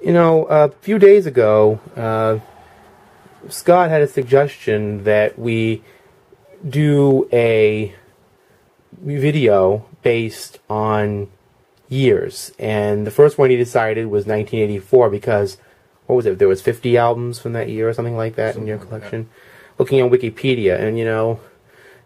You know, a few days ago, Scott had a suggestion that we do a video based on years. And the first one he decided was 1984 because, what was it, there was 50 albums from that year or something like that in your collection? Looking on Wikipedia, and you know,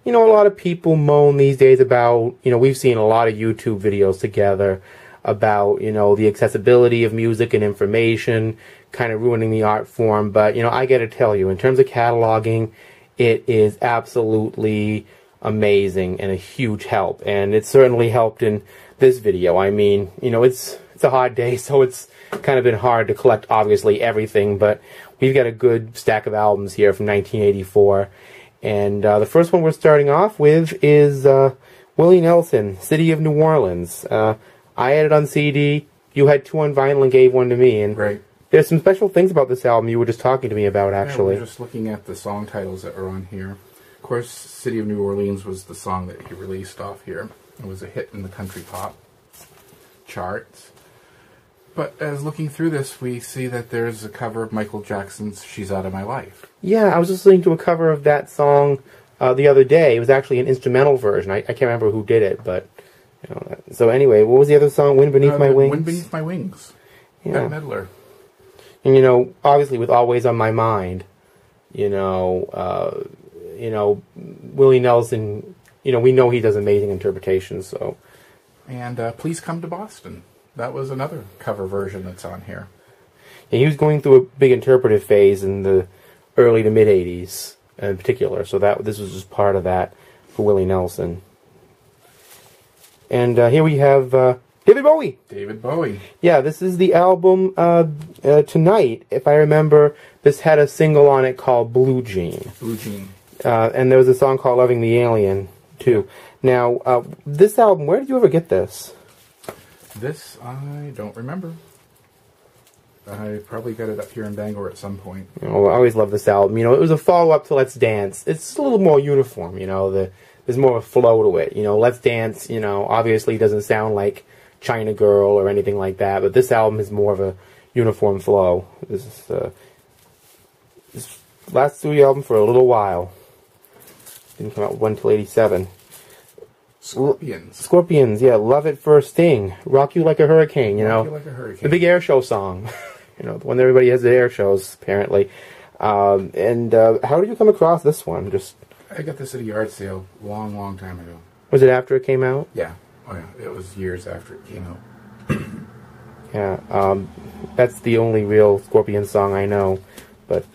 a lot of people moan these days about, we've seen a lot of YouTube videos together about, the accessibility of music and information kind of ruining the art form. But, I got to tell you, in terms of cataloging, it is absolutely amazing and a huge help. And it certainly helped in this video. I mean, it's a hot day, so it's kind of been hard to collect, obviously, everything. But we've got a good stack of albums here from 1984. And the first one we're starting off with is Willie Nelson, City of New Orleans. I had it on CD. You had 2 on vinyl and gave 1 to me. And right. There's some special things about this album you were just talking to me about, actually. Yeah, we're just looking at the song titles that are on here. Of course, City of New Orleans was the song that he released off here. It was a hit in the country pop charts. But as looking through this, we see that there's a cover of Michael Jackson's She's Out of My Life. Yeah, I was listening to a cover of that song the other day. It was actually an instrumental version. I can't remember who did it, but... So anyway, what was the other song? Wind Beneath My Wings? Wind Beneath My Wings. Yeah. Bette Midler. And obviously with Always on My Mind, Willie Nelson, we know he does amazing interpretations, so. And Please Come to Boston. That was another cover version that's on here. Yeah, he was going through a big interpretive phase in the early to mid 80s in particular, so this was just part of that for Willie Nelson. And here we have David Bowie. David Bowie. Yeah, this is the album Tonight. If I remember, this had a single on it called Blue Jean. Blue Jean. And there was a song called Loving the Alien, too. Now, this album, where did you ever get this? This, I don't remember. I probably got it up here in Bangor at some point. I always love this album. It was a follow-up to Let's Dance. It's a little more uniform, there's more of a flow to it. Let's Dance, obviously doesn't sound like China Girl or anything like that, but this album is more of a uniform flow. This is this last studio album for a little while. Didn't come out until '87. Scorpions, yeah. Love at First Sting. Rock You Like a Hurricane, Rock You Like a Hurricane. The big air show song. The one that everybody has at air shows, apparently. How did you come across this one? I got this at a yard sale long time ago. Was it after it came out? Yeah. Oh yeah. It was years after it came out. Yeah. That's the only real Scorpion song I know. But,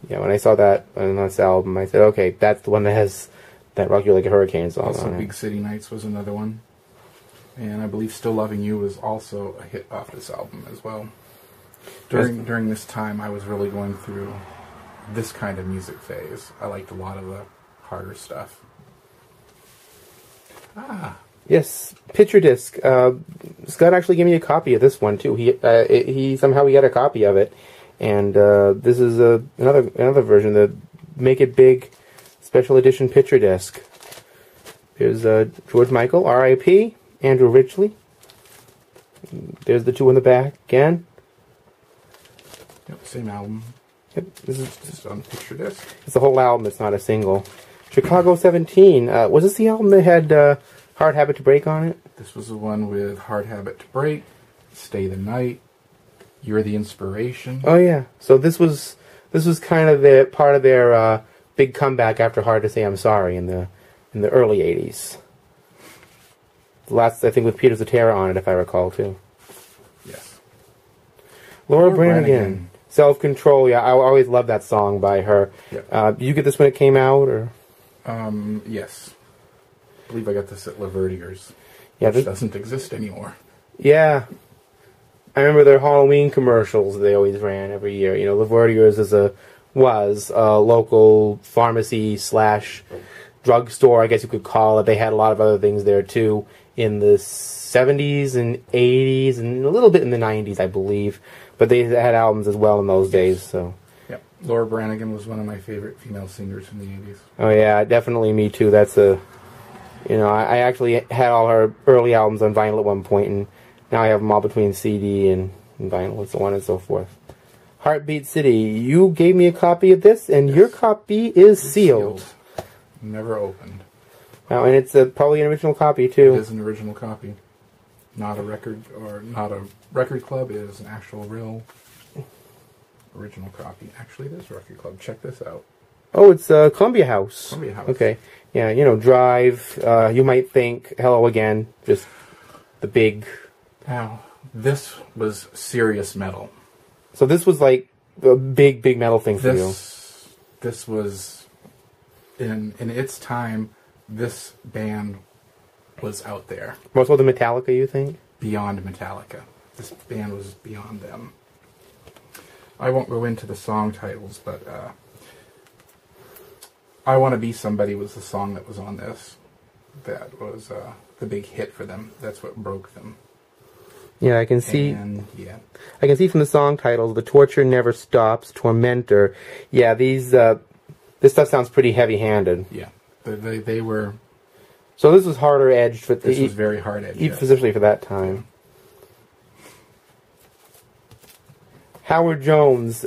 yeah, when I saw that on this album, I said, okay, that's the one that has that Rock You Like a Hurricane song also, on it. Big City Nights was another one. And I believe Still Loving You was also a hit off this album as well. During this time, I was really going through this kind of music phase. I liked a lot of the harder stuff. Yes, picture disc. Scott actually gave me a copy of this one too. He somehow got a copy of it, and this is another version, the Make It Big special edition picture disc. There's George Michael, R.I.P. Andrew Ridgeley. There's the 2 in the back again. Yep, same album. Yep, this is just on picture disc. It's the whole album. It's not a single. Chicago 17. Was this the album that had Hard Habit to Break on it? This was the one with Hard Habit to Break, Stay the Night, You're the Inspiration. Oh yeah. So this was kind of part of their big comeback after Hard to Say I'm Sorry in the early 80s. The last, I think, with Peter Cetera on it, if I recall, too. Yes. Laura Branigan. Self-Control. Yeah, I always loved that song by her. Yep. Did you get this when it came out, or? Yes. I believe I got this at Laverdier's, which doesn't exist anymore. Yeah. I remember their Halloween commercials they always ran every year. Laverdier's was a local pharmacy / drugstore, I guess you could call it. They had a lot of other things there, too, in the 70s and 80s, and a little bit in the 90s, I believe. But they had albums as well in those days, so... Yep. Laura Branigan was one of my favorite female singers from the 80s. Oh, yeah, definitely me, too. That's I actually had all her early albums on vinyl at one point, and now I have them all between CD and and vinyl and so on and so forth. Heartbeat City. You gave me a copy of this, and your copy is sealed. Never opened. Wow, and it's probably an original copy, too. It is an original copy. Not a record, or not a record club. It is an actual, real original copy. Actually, it is a record club. Check this out. Oh, it's Columbia House. Columbia House. Okay. Yeah, you know, Drive. You might think Hello Again. Just the big... Now, this was serious metal. So this was like a big, big metal thing for you. This was, in its time, this band was out there. More so than Metallica, you think? Beyond Metallica. This band was beyond them. I won't go into the song titles, but I Want to Be Somebody was the song that was on this. That was the big hit for them. That's what broke them. Yeah, I can see. And, yeah. I can see from the song titles, "The Torture Never Stops," "Tormentor." Yeah, these. This stuff sounds pretty heavy-handed. Yeah, they were. So this was harder edged for. This was very hard edged, yes. Especially for that time. Howard Jones.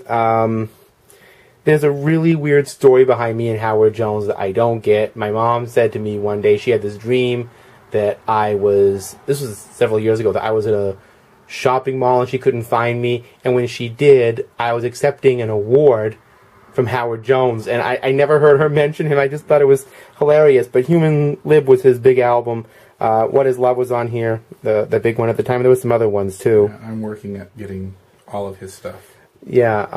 There's a really weird story behind me and Howard Jones that I don't get. My mom said to me one day she had this dream that this was several years ago, that I was at a shopping mall and she couldn't find me. And when she did, I was accepting an award from Howard Jones. And I never heard her mention him. I just thought it was hilarious. But Human Lib was his big album. What Is Love was on here, the big one at the time. There was some other ones, too. Yeah, I'm working at getting all of his stuff. Yeah.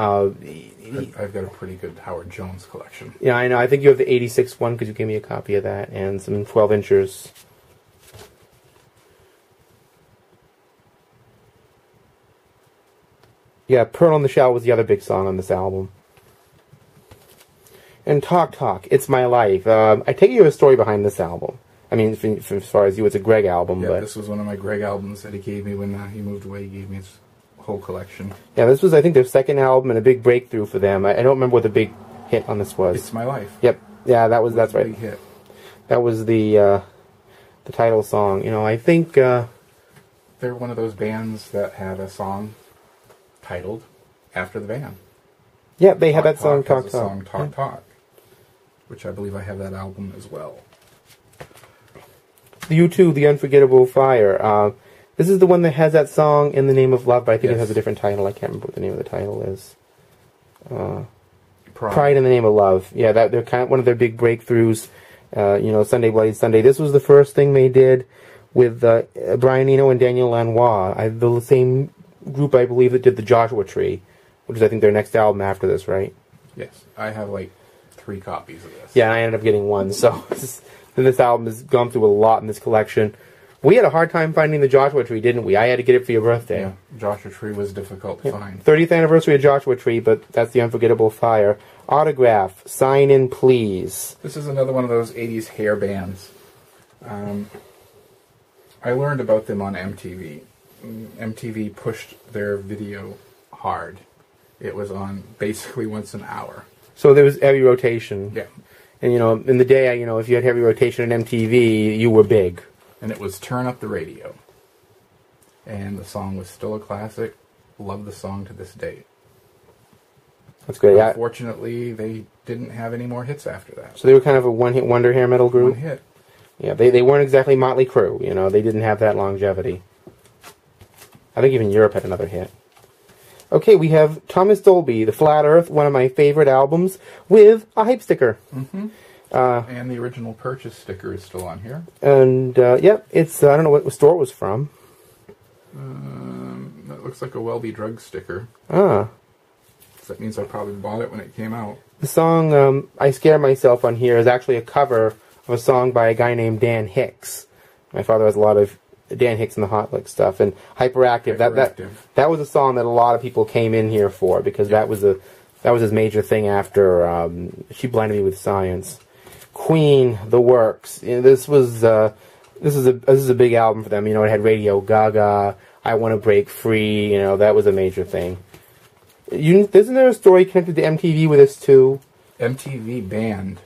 I've got a pretty good Howard Jones collection. Yeah, I know. I think you have the 86 one because you gave me a copy of that. And some 12-inchers. Yeah, Pearl in the Shell was the other big song on this album. And Talk Talk, It's My Life. I take it you have a story behind this album. I mean, as far as you, it's a Greg album. Yeah, but this was one of my Greg albums that he gave me when he moved away. He gave me his whole collection. Yeah, this was, I think, their second album and a big breakthrough for them. I don't remember what the big hit on this was. It's My Life. Yep. Yeah, that's right. Big hit. That was the title song. You know, I think... they're one of those bands that had a song titled after the band. Yeah, they had that song, Talk Talk. Song, Talk Talk, which I believe I have that album as well. The U2, The Unforgettable Fire. This is the one that has that song In the Name of Love, but I think it has a different title. I can't remember what the name of the title is. Pride in the Name of Love. Yeah, they're kind of one of their big breakthroughs. You know, Sunday Bloody Sunday. This was the first thing they did with Brian Eno and Daniel Lanois. The same group, I believe, that did the Joshua Tree, which is, I think, their next album after this, right? Yes, I have like 3 copies of this. Yeah, and I ended up getting one. So this album has gone through a lot in this collection. We had a hard time finding the Joshua Tree, didn't we? I had to get it for your birthday. Yeah, Joshua Tree was difficult to find. 30th anniversary of Joshua Tree, but that's The Unforgettable Fire. Autograph, Sign In Please. This is another one of those 80s hair bands. I learned about them on MTV. MTV pushed their video hard. It was on basically once an hour. So there was heavy rotation. Yeah. And, you know, in the day, you know, if you had heavy rotation on MTV, you were big. And it was Turn Up the Radio. And the song was still a classic. Love the song to this day. That's great. Unfortunately, they didn't have any more hits after that. So they were kind of a one-hit wonder hair metal group? One hit. Yeah, they weren't exactly Motley Crue, you know. They didn't have that longevity. I think even Europe had another hit. Okay, we have Thomas Dolby, The Flat Earth, one of my favorite albums, with a hype sticker. Mm-hmm. And the original purchase sticker is still on here. And, yep, it's, I don't know what store it was from. That looks like a Welby Drug sticker. Ah. So that means I probably bought it when it came out. The song, I Scare Myself on here is actually a cover of a song by a guy named Dan Hicks. My father has a lot of Dan Hicks and the Hot Lick stuff, and Hyperactive. That was a song that a lot of people came in here for because that was his major thing after She Blinded Me with Science. Queen, The Works. You know, this is a big album for them. You know, it had Radio Gaga, I Want to Break Free. You know, that was a major thing. Isn't there a story connected to MTV with this too? MTV banned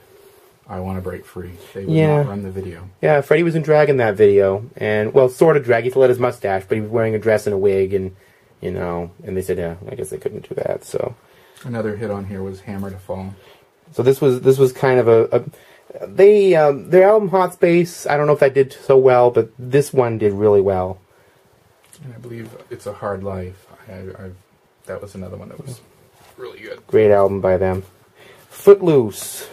I Want to Break Free. They would not run the video. Yeah, Freddie was in drag in that video. And, well, sort of drag. He still had his mustache, but he was wearing a dress and a wig. And, you know. And they said, yeah, I guess they couldn't do that. So another hit on here was Hammer to Fall. So this was kind of their album Hot Space, I don't know if that did so well, but this one did really well. And I believe It's a Hard Life. That was another one that was really good. Great album by them. Footloose.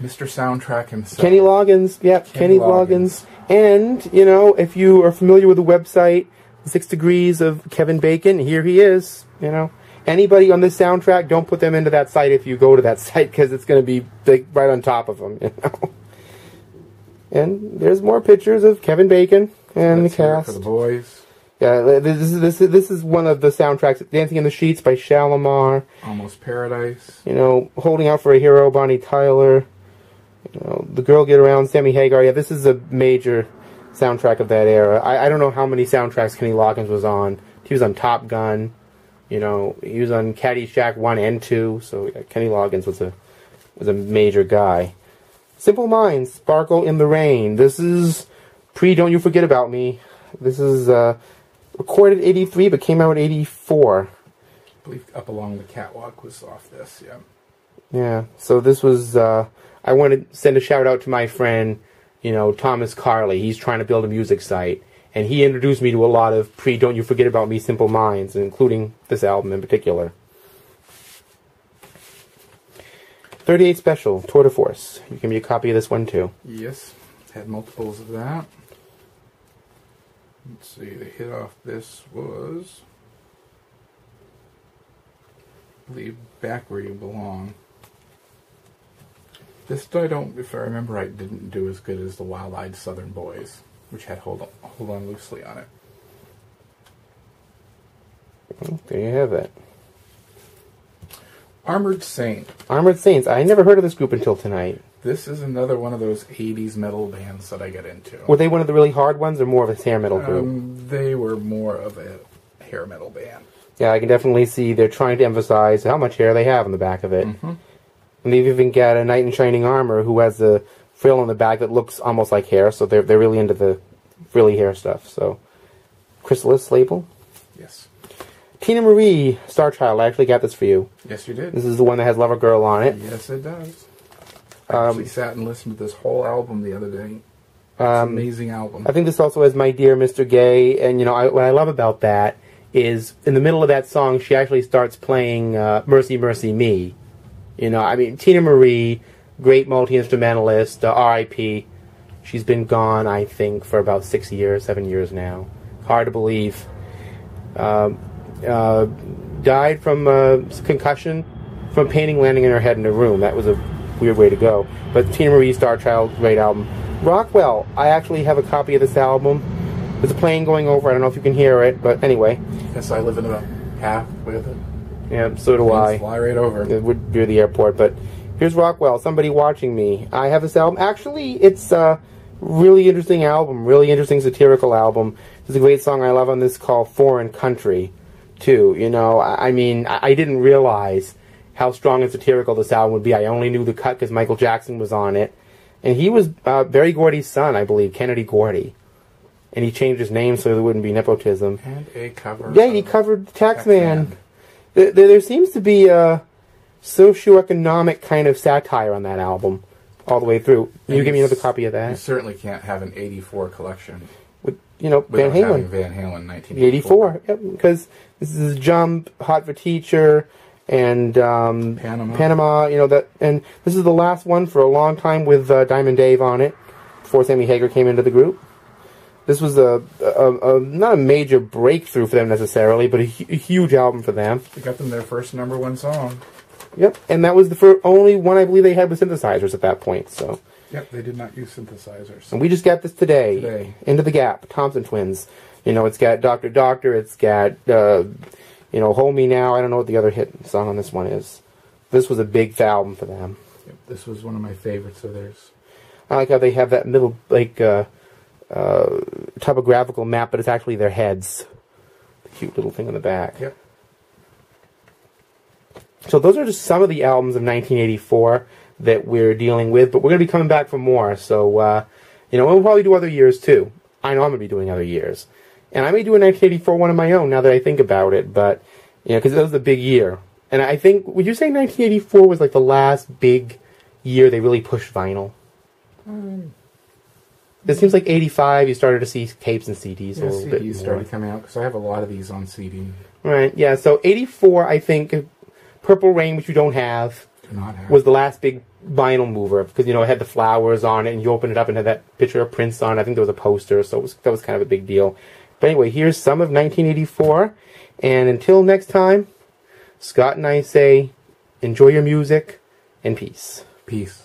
Mr. Soundtrack himself. Kenny Loggins. Yep, Kenny Loggins. And, you know, if you are familiar with the website, 6 Degrees of Kevin Bacon, here he is, you know. Anybody on this soundtrack, don't put them into that site if you go to that site, because it's going to be like, right on top of them, you know. And there's more pictures of Kevin Bacon and the cast. For the boys. Yeah, this is one of the soundtracks. Dancing in the Sheets by Shalimar. Almost Paradise. You know, Holding Out for a Hero, Bonnie Tyler. You know, The Girl Get Around, Sammy Hagar. Yeah, this is a major soundtrack of that era. I don't know how many soundtracks Kenny Loggins was on. He was on Top Gun. You know, he was on Caddyshack 1 and 2. So yeah, Kenny Loggins was a major guy. Simple Minds, Sparkle in the Rain. This is pre Don't You Forget About Me. This is recorded 83, but came out 84. I believe Up Along the Catwalk was off this, yeah. Yeah, so this was, I want to send a shout out to my friend, you know, Thomas Carley. He's trying to build a music site, and he introduced me to a lot of Don't You Forget About Me Simple Minds, including this album in particular. 38 Special, Tour de Force. You can get a copy of this one too. Yes, had multiples of that. Let's see, the hit off this was, I believe, Back Where You Belong. This, if I remember right, didn't do as good as the Wild Eyed Southern Boys, which had Hold On Loosely on it. Well, there you have it. Armored Saint. Armored Saints. I never heard of this group until tonight. This is another one of those 80s metal bands that I get into. Were they one of the really hard ones or more of a hair metal group? They were more of a hair metal band. Yeah, I can definitely see they're trying to emphasize how much hair they have on the back of it. Mm-hmm. And they've even got a Knight in Shining Armor who has a frill on the back that looks almost like hair, so they're really into the frilly hair stuff. So, Chrysalis label? Yes. Tina Marie, Star Child, I actually got this for you. Yes, you did. This is the one that has Lover Girl on it. Yes, it does. I actually sat and listened to this whole album the other day. It's an amazing album. I think this also has My Dear Mr. Gay, and you know what I love about that is in the middle of that song she actually starts playing Mercy Mercy Me. You know, I mean, Tina Marie, great multi-instrumentalist, R.I.P. She's been gone, I think, for about 7 years now. Hard to believe. Died from concussion from a painting landing in her head in a room. That was a weird way to go. But Tina Marie, Star Child, great album. Rockwell, I actually have a copy of this album. There's a plane going over. I don't know if you can hear it, but anyway. Yes, I live in about half with it. Yeah, so do I. Fly right over. It would be the airport, but here's Rockwell, Somebody Watching Me. I have this album. Actually, it's a really interesting album, really interesting satirical album. There's a great song I love on this called Foreign Country, too. You know, I mean, I didn't realize how strong and satirical this album would be. I only knew the cut because Michael Jackson was on it. And he was Berry Gordy's son, I believe, Kennedy Gordy. And he changed his name so there wouldn't be nepotism. And a cover. Yeah, he covered Taxman. There seems to be a socioeconomic kind of satire on that album all the way through. Can you give me another copy of that? You certainly can't have an 84 collection. With, you know, Van Halen. Van Halen, 1984. Yep, because this is Jump, Hot for Teacher, and Panama, you know, that, and this is the last one for a long time with Diamond Dave on it, before Sammy Hagar came into the group. This was not a major breakthrough for them necessarily, but a huge album for them. They got them their first #1 song. Yep, and that was the only one I believe they had with synthesizers at that point. So. Yep, they did not use synthesizers. And we just got this today. Into the Gap, Thompson Twins. You know, it's got Dr. Doctor, it's got, you know, Hold Me Now. I don't know what the other hit song on this one is. This was a big album for them. Yep, this was one of my favorites of theirs. I like how they have that middle, like, topographical map, but it's actually their heads. The cute little thing on the back. Yep. So those are just some of the albums of 1984 that we're dealing with, but we're going to be coming back for more. So, you know, we'll probably do other years too. I know I'm going to be doing other years. And I may do a 1984 one of my own now that I think about it, but, you know, because that was the big year. And I think, would you say 1984 was like the last big year they really pushed vinyl? It seems like 85 you started to see tapes and CDs a little bit more. CDs started coming out, because I have a lot of these on CD. Right, yeah, so 84, I think, Purple Rain, which you don't have, was the last big vinyl mover, because, you know, it had the flowers on it, and you open it up and had that picture of Prince on it. I think there was a poster, so that was kind of a big deal. But anyway, here's some of 1984, and until next time, Scott and I say, enjoy your music, and peace. Peace.